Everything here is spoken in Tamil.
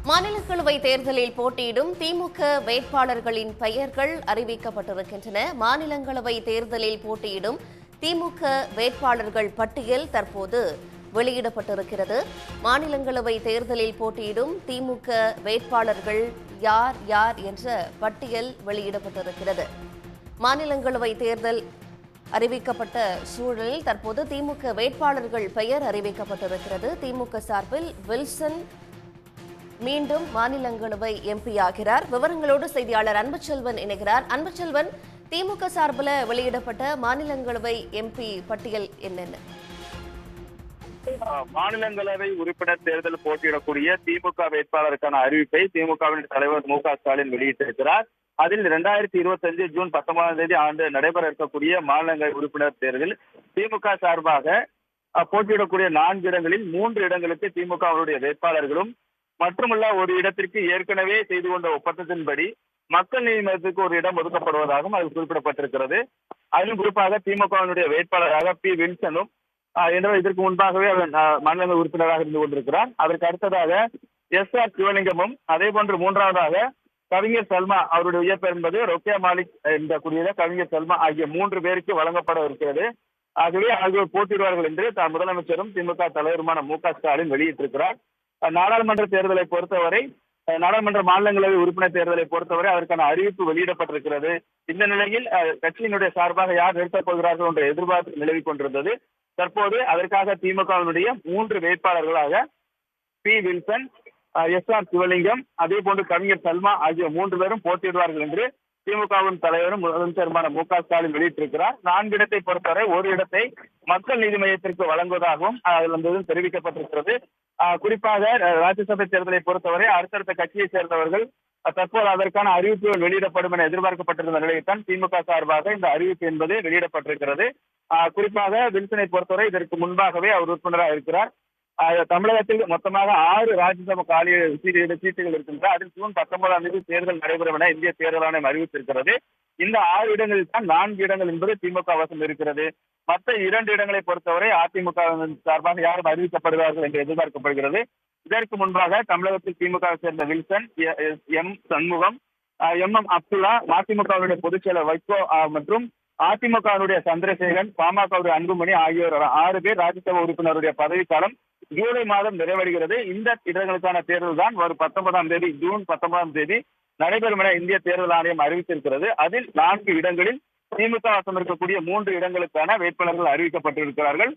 மாநிலங்களவை தேர்தலில் போட்டியிடும் திமுக வேட்பாளர்களின் பெயர்கள் அறிவிக்கப்பட்டிருக்கின்றன. மாநிலங்களவை தேர்தலில் போட்டியிடும் திமுக வேட்பாளர்கள் பட்டியல் தற்போது வெளியிடப்பட்டிருக்கிறது. மாநிலங்களவை தேர்தலில் போட்டியிடும் திமுக வேட்பாளர்கள் யார் யார் என்ற பட்டியல் வெளியிடப்பட்டிருக்கிறது. மாநிலங்களவை தேர்தல் அறிவிக்கப்பட்ட சூழலில் தற்போது திமுக வேட்பாளர்கள் பெயர் அறிவிக்கப்பட்டிருக்கிறது. திமுக சார்பில் வில்சன் மீண்டும் மாநிலங்களவை எம்பி ஆகிறார். விவரங்களோடு செய்தியாளர் அன்புச்செல்வன் இணைகிறார். அன்புச்செல்வன், திமுக சார்பில் வெளியிடப்பட்ட மாநிலங்களவை எம்பி பட்டியல் என்னென்ன? மாநிலங்களவை உறுப்பினர் தேர்தல் போட்டியிடக்கூடிய திமுக வேட்பாளருக்கான அறிவிப்பை திமுகவின் தலைவர் மு.க.ஸ்டாலின் வெளியிட்டிருக்கிறார். அதில் 2025 ஜூன் 19 ஆண்டு நடைபெற இருக்கக்கூடிய மாநிலங்களவை உறுப்பினர் தேர்தலில் திமுக சார்பாக போட்டியிடக்கூடிய 4 இடங்களில் 3 இடங்களுக்கு திமுகவுடைய வேட்பாளர்களும் மற்றுமல்ல ஒரு இடத்திற்கு ஏற்கனவே செய்து கொண்ட ஒப்பந்தத்தின்படி மக்கள் நீதி மய்யத்துக்கு ஒரு இடம் ஒதுக்கப்படுவதாகவும் அதில் குறிப்பிடப்பட்டிருக்கிறது. அதிலும் குறிப்பாக திமுகவினுடைய வேட்பாளராக பி. வில்சனும் இதற்கு முன்பாகவே அவர் மாநிலங்களவை உறுப்பினராக இருந்து கொண்டிருக்கிறார். அதற்கு அடுத்ததாக எஸ்.ஆர். சிவலிங்கமும், அதே போன்று மூன்றாவதாக கவிஞர் சல்மா, அவருடைய உயர்பெயர் என்பது ரொக்கே மாலிக் என்ற கூடிய கவிஞர் சல்மா ஆகிய 3 பேருக்கு வழங்கப்பட இருக்கிறது. ஆகவே ஆகியோர் போட்டியிடுவார்கள் என்று முதலமைச்சரும் திமுக தலைவருமான மு.க.ஸ்டாலின் வெளியிட்டிருக்கிறார். நாடாளுமன்ற தேர்தலை பொறுத்தவரை, நாடாளுமன்ற மாநிலங்களவை உறுப்பினர் தேர்தலை பொறுத்தவரை அதற்கான அறிவிப்பு வெளியிடப்பட்டிருக்கிறது. இந்த நிலையில் கட்சியினுடைய சார்பாக யார் நிறுத்தப் போகிறார்கள் என்ற எதிர்பார்ப்பு நிலவிக் கொண்டிருந்தது. தற்போது அதற்காக திமுகவினுடைய 3 வேட்பாளர்களாக பி. Wilson, SR. சிவலிங்கம், அதே போன்று கவிஞர் சல்மா ஆகிய 3 பேரும் போட்டியிடுவார்கள் என்று திமுகவின் தலைவரும் முதலமைச்சருமான மு.க.ஸ்டாலின் வெளியிட்டிருக்கிறார். 4 இடத்தை பொறுத்தவரை ஒரு இடத்தை மக்கள் நீதி மையத்திற்கு வழங்குவதாகவும் அதில் தெரிவிக்கப்பட்டிருக்கிறது. குறிப்பாக ராஜ்யசபை தேர்தலை பொறுத்தவரை அடுத்தடுத்த கட்சியை சேர்ந்தவர்கள் தற்போது அதற்கான அறிவிப்புகள் வெளியிடப்படும் என எதிர்பார்க்கப்பட்டிருந்த நிலையில்தான் திமுக சார்பாக இந்த அறிவிப்பு என்பது வெளியிடப்பட்டிருக்கிறது. குறிப்பாக வில்சனை பொறுத்தவரை இதற்கு முன்பாகவே அவர் உறுப்பினராக இருக்கிறார். தமிழகத்தில் மொத்தமாக 6 ராஜ்யசபா காலி சீட்டுகள் இருக்கின்றன. அதில் ஜூன் 19 தேர்தல் நடைபெறும் என இந்திய தேர்தல் ஆணையம் அறிவித்திருக்கிறது. இந்த 6 இடங்களில் தான் 4 இடங்கள் என்பது திமுக வசம் இருக்கிறது. மற்ற 2 இடங்களை பொறுத்தவரை அதிமுக சார்பாக யாரும் அறிவிக்கப்படுவார்கள் என்று எதிர்பார்க்கப்படுகிறது. இதற்கு முன்பாக தமிழகத்தில் திமுக சேர்ந்த வில்சன், எம். சண்முகம், எம். அப்துல்லா, மதிமுகவுடைய பொதுச் செயலர் வைகோ மற்றும் அதிமுகவினுடைய சந்திரசேகரன், பாமகவுடைய அன்புமணி ஆகியோர் 6 பேர் ராஜ்யசபா உறுப்பினருடைய பதவிக்காலம் ஜூலை மாதம் நிறைவடைகிறது. இந்த இடங்களுக்கான தேர்தல் தான் வரும் 19ஆம் தேதி, ஜூன் 19ஆம் தேதி நடைபெறும் என இந்திய தேர்தல் ஆணையம் அறிவித்திருக்கிறது. அதில் 4 இடங்களில் திமுக வசம் இருக்கக்கூடிய 3 இடங்களுக்கான வேட்பாளர்கள் அறிவிக்கப்பட்டிருக்கிறார்கள்.